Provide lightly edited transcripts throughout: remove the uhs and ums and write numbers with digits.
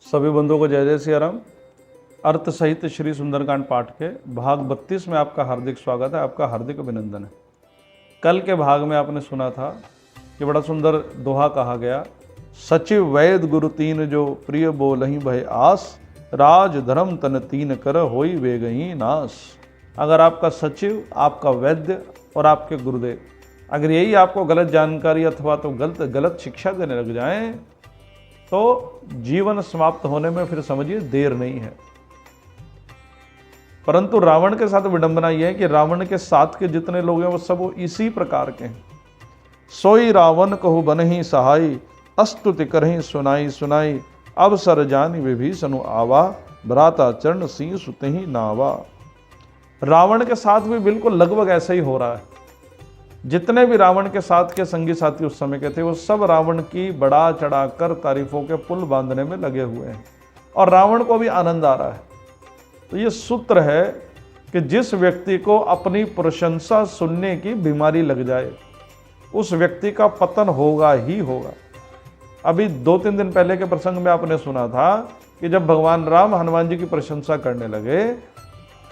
सभी बंधुओं को जय जय सिया राम। अर्थ सहित श्री सुंदरकांड पाठ के भाग 32 में आपका हार्दिक स्वागत है, आपका हार्दिक अभिनंदन है। कल के भाग में आपने सुना था कि बड़ा सुंदर दोहा कहा गया, सचिव वैद गुरु तीन जो प्रिय बोलहि भय आस, राज धर्म तन तीन कर होई वेगही नास। अगर आपका सचिव, आपका वैद्य और आपके गुरुदेव अगर यही आपको गलत जानकारी अथवा तो गलत शिक्षा देने लग जाएं तो जीवन समाप्त होने में फिर समझिए देर नहीं है। परंतु रावण के साथ विडंबना यह है कि रावण के साथ के जितने लोग हैं वो सब इसी प्रकार के हैं। सोई रावण कहु बनहि सहाई, अस्तुति करहि सुनाई सुनाई, अवसर जानि विभीषण आवा, भ्राता चरण सिंह सुतहि नावा। रावण के साथ भी बिल्कुल लगभग ऐसा ही हो रहा है। जितने भी रावण के साथ के संगी साथी उस समय के थे वो सब रावण की बढ़ा चढ़ाकर तारीफों के पुल बांधने में लगे हुए हैं और रावण को भी आनंद आ रहा है। तो ये सूत्र है कि जिस व्यक्ति को अपनी प्रशंसा सुनने की बीमारी लग जाए उस व्यक्ति का पतन होगा ही होगा। अभी 2-3 दिन पहले के प्रसंग में आपने सुना था कि जब भगवान राम हनुमान जी की प्रशंसा करने लगे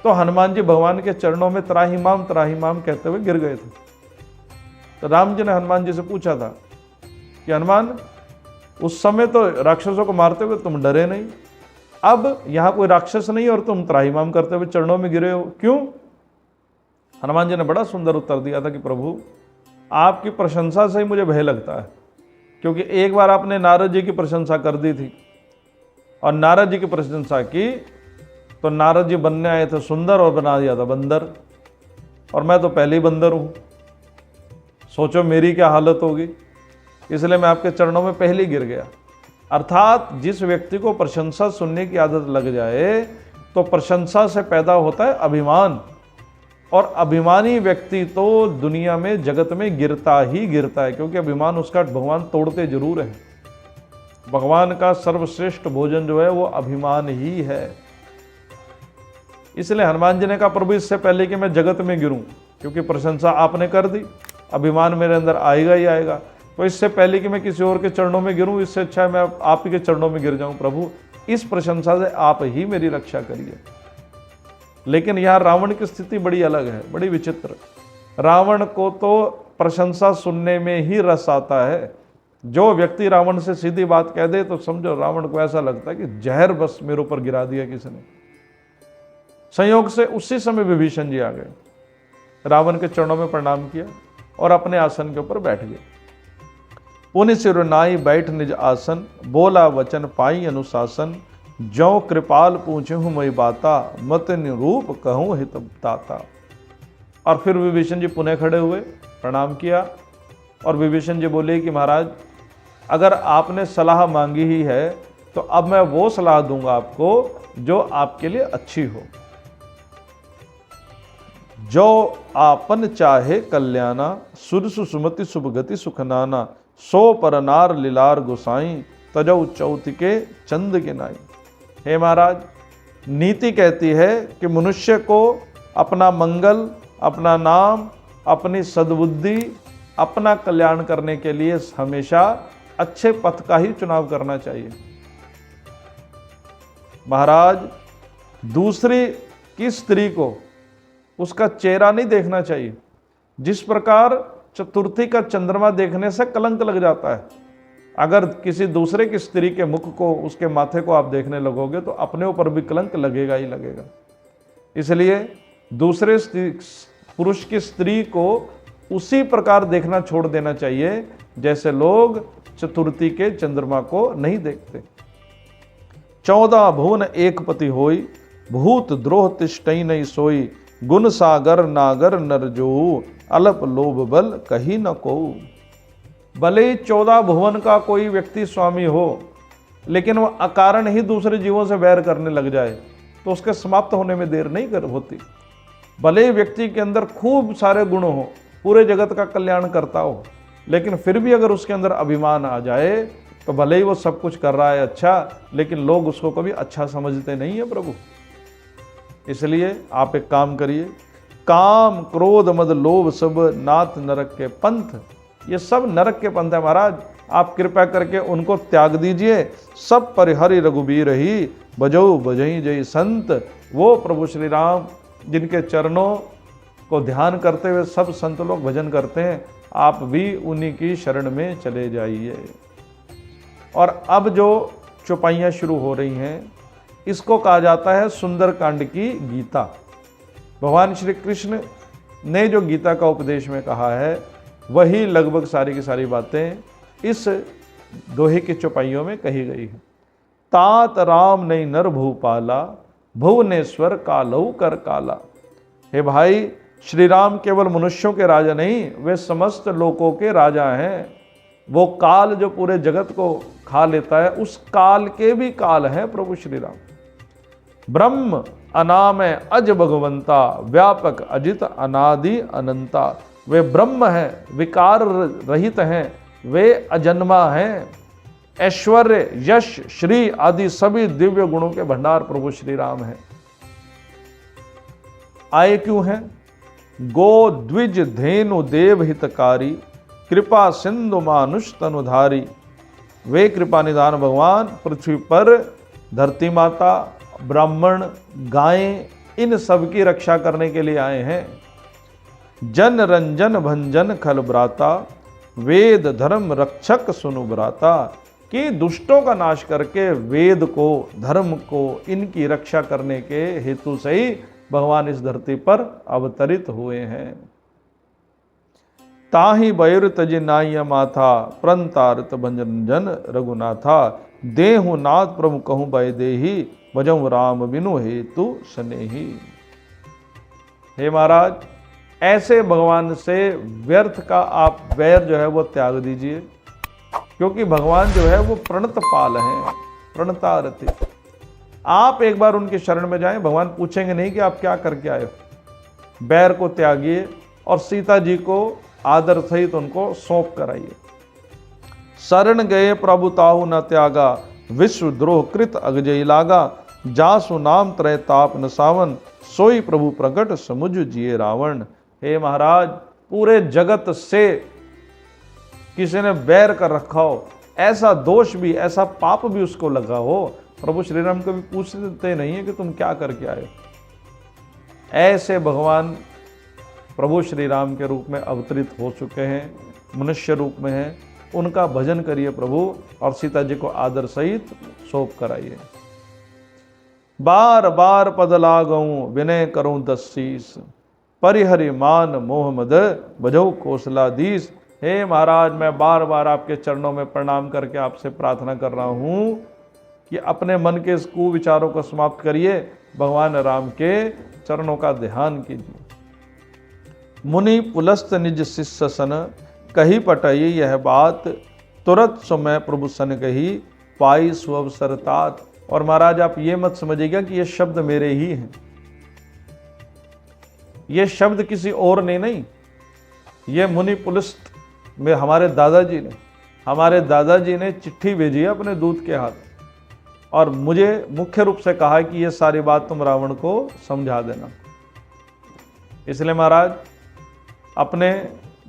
तो हनुमान जी भगवान के चरणों में त्राहिमाम कहते हुए गिर गए थे। तो राम जी ने हनुमान जी से पूछा था कि हनुमान, उस समय तो राक्षसों को मारते हुए तुम डरे नहीं, अब यहां कोई राक्षस नहीं और तुम त्राहिमाम करते हुए चरणों में गिरे हो, क्यों? हनुमान जी ने बड़ा सुंदर उत्तर दिया था कि प्रभु, आपकी प्रशंसा से ही मुझे भय लगता है, क्योंकि एक बार आपने नारद जी की प्रशंसा कर दी थी और नारद जी की प्रशंसा की तो नारद जी बनने आए थे सुंदर और बना दिया था बंदर, और मैं तो पहले ही बंदर हूं। सोचो मेरी क्या हालत होगी, इसलिए मैं आपके चरणों में पहले ही गिर गया। अर्थात जिस व्यक्ति को प्रशंसा सुनने की आदत लग जाए तो प्रशंसा से पैदा होता है अभिमान, और अभिमानी व्यक्ति तो दुनिया में जगत में गिरता ही गिरता है, क्योंकि अभिमान उसका भगवान तोड़ते जरूर है। भगवान का सर्वश्रेष्ठ भोजन जो है वो अभिमान ही है। इसलिए हनुमान जी ने कहा, प्रभु इससे पहले कि मैं जगत में गिरूं, क्योंकि प्रशंसा आपने कर दी, अभिमान मेरे अंदर आएगा ही आएगा, तो इससे पहले कि मैं किसी और के चरणों में गिरूं, इससे अच्छा है मैं आप ही के चरणों में गिर जाऊं। प्रभु इस प्रशंसा से आप ही मेरी रक्षा करिए। लेकिन यहां रावण की स्थिति बड़ी अलग है, बड़ी विचित्र। रावण को तो प्रशंसा सुनने में ही रस आता है। जो व्यक्ति रावण से सीधी बात कह दे तो समझो रावण को ऐसा लगता है कि जहर बस मेरे ऊपर गिरा दिया किसी ने। संयोग से उसी समय विभीषण जी आ गए, रावण के चरणों में प्रणाम किया और अपने आसन के ऊपर बैठ गए। पुनि सिर नाई बैठ निज आसन, बोला वचन पाई अनुशासन, जो कृपाल पूछूं मैं बाता, मत निरूप कहूं हित दाता। और फिर विभीषण जी पुनः खड़े हुए, प्रणाम किया और विभीषण जी बोले कि महाराज, अगर आपने सलाह मांगी ही है तो अब मैं वो सलाह दूंगा आपको जो आपके लिए अच्छी हो। जो आपन चाहे कल्याणा, सुरसु सुमति सुभगति सुखनाना, सो पर नार लीलार गोसाई, तजौ चौथ के चंद के नाई। हे महाराज, नीति कहती है कि मनुष्य को अपना मंगल, अपना नाम, अपनी सद्बुद्धि, अपना कल्याण करने के लिए हमेशा अच्छे पथ का ही चुनाव करना चाहिए। महाराज, दूसरी की स्त्री को उसका चेहरा नहीं देखना चाहिए। जिस प्रकार चतुर्थी का चंद्रमा देखने से कलंक लग जाता है, अगर किसी दूसरे की स्त्री के मुख को, उसके माथे को आप देखने लगोगे तो अपने ऊपर भी कलंक लगेगा ही लगेगा। इसलिए दूसरे पुरुष की स्त्री को उसी प्रकार देखना छोड़ देना चाहिए जैसे लोग चतुर्थी के चंद्रमा को नहीं देखते। 14 भुवन एक पति होई, भूत द्रोह तिष्ठई नहीं सोई, गुण सागर नागर नर जो, अलप लोभ बल कही न को। भले ही 14 भुवन का कोई व्यक्ति स्वामी हो, लेकिन वह अकारण ही दूसरे जीवों से वैर करने लग जाए तो उसके समाप्त होने में देर नहीं होती। भले ही व्यक्ति के अंदर खूब सारे गुण हो, पूरे जगत का कल्याण करता हो, लेकिन फिर भी अगर उसके अंदर अभिमान आ जाए तो भले ही वो सब कुछ कर रहा है अच्छा, लेकिन लोग उसको कभी अच्छा समझते नहीं है प्रभु। इसलिए आप एक काम करिए, काम क्रोध मद लोभ सब नाथ नरक के पंथ, ये सब नरक के पंथ है महाराज। आप कृपा करके उनको त्याग दीजिए। सब परिहरि रघुबीर ही, बजऊ बजई जय संत। वो प्रभु श्री राम जिनके चरणों को ध्यान करते हुए सब संत लोग भजन करते हैं, आप भी उन्हीं की शरण में चले जाइए। और अब जो चौपाइयाँ शुरू हो रही हैं, इसको कहा जाता है सुंदरकांड की गीता। भगवान श्री कृष्ण ने जो गीता का उपदेश में कहा है, वही लगभग सारी की सारी बातें इस दोहे की चौपाइयों में कही गई है। तात राम नहीं नर भूपाला, भुवनेश्वर कालऊ कर काला। हे भाई, श्री राम केवल मनुष्यों के राजा नहीं, वे समस्त लोकों के राजा हैं। वो काल जो पूरे जगत को खा लेता है, उस काल के भी काल है प्रभु श्री राम। ब्रह्म अनाम अज भगवंता, व्यापक अजित अनादि अनंता। वे ब्रह्म हैं, विकार रहित हैं, वे अजन्मा हैं। ऐश्वर्य, यश, श्री आदि सभी दिव्य गुणों के भंडार प्रभु श्री राम हैं। आए क्यों हैं? गो द्विज धेनु देव हितकारी, कृपा सिंधु मानुष तनुधारी। वे कृपा निधान भगवान पृथ्वी पर धरती माता, ब्राह्मण, गायें, इन सब की रक्षा करने के लिए आए हैं। जन रंजन भंजन खल भ्राता, वेद धर्म रक्षक सुनु भ्राता। कि दुष्टों का नाश करके वेद को, धर्म को, इनकी रक्षा करने के हेतु से ही भगवान इस धरती पर अवतरित हुए हैं। ताहि बैर तज नाय माथा, प्रंतारित भंजन रघुनाथा। देहु नाथ प्रभु कहूँ बै देही, भजऊँ राम बिनु हेतु स्नेही। हे महाराज, ऐसे भगवान से व्यर्थ का आप वैर जो है वो त्याग दीजिए, क्योंकि भगवान जो है वो प्रणतपाल हैं, प्रणतारति। आप एक बार उनके शरण में जाएं, भगवान पूछेंगे नहीं कि आप क्या करके आए हो। बैर को त्यागिए और सीता जी को आदर सहित उनको सौंप कराइए। शरण गए प्रभु ताहु न त्यागा, विश्व द्रोह कृत अगजई लागा। जासु नाम त्रय ताप न सावन, सोई प्रभु प्रकट समुझ जिए रावण। हे महाराज, पूरे जगत से किसी ने बैर कर रखा हो, ऐसा दोष भी, ऐसा पाप भी उसको लगा हो, प्रभु श्री राम कभी पूछते नहीं है कि तुम क्या करके आए। ऐसे भगवान प्रभु श्री राम के रूप में अवतरित हो चुके हैं, मनुष्य रूप में हैं। उनका भजन करिए प्रभु, और सीता जी को आदर सहित सौंप कराइए। बार बार पद लागऊं, विनय करूं दसीस। परिहरि मान मोह मद, भजऊ कौशलाधीश। हे महाराज, मैं बार बार आपके चरणों में प्रणाम करके आपसे प्रार्थना कर रहा हूं कि अपने मन के इस कुविचारों को समाप्त करिए, भगवान राम के चरणों का ध्यान कीजिए। मुनि पुलस्त निज शिष्य सन, कही पटई यह बात। तुरंत समय प्रभु सन कही, पाई सुअवसर तात। और महाराज, आप ये मत समझिएगा कि ये शब्द मेरे ही हैं, ये शब्द किसी और ने नहीं। ये मुनि पुलस्त में हमारे दादाजी ने चिट्ठी भेजी है अपने दूत के हाथ, और मुझे मुख्य रूप से कहा कि ये सारी बात तुम रावण को समझा देना। इसलिए महाराज, अपने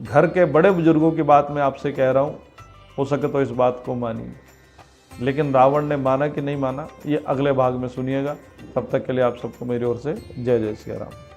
घर के बड़े बुजुर्गों की बात मैं आपसे कह रहा हूँ, हो सके तो इस बात को मानिए। लेकिन रावण ने माना कि नहीं माना, ये अगले भाग में सुनिएगा। तब तक के लिए आप सबको मेरी ओर से जय जय श्री राम।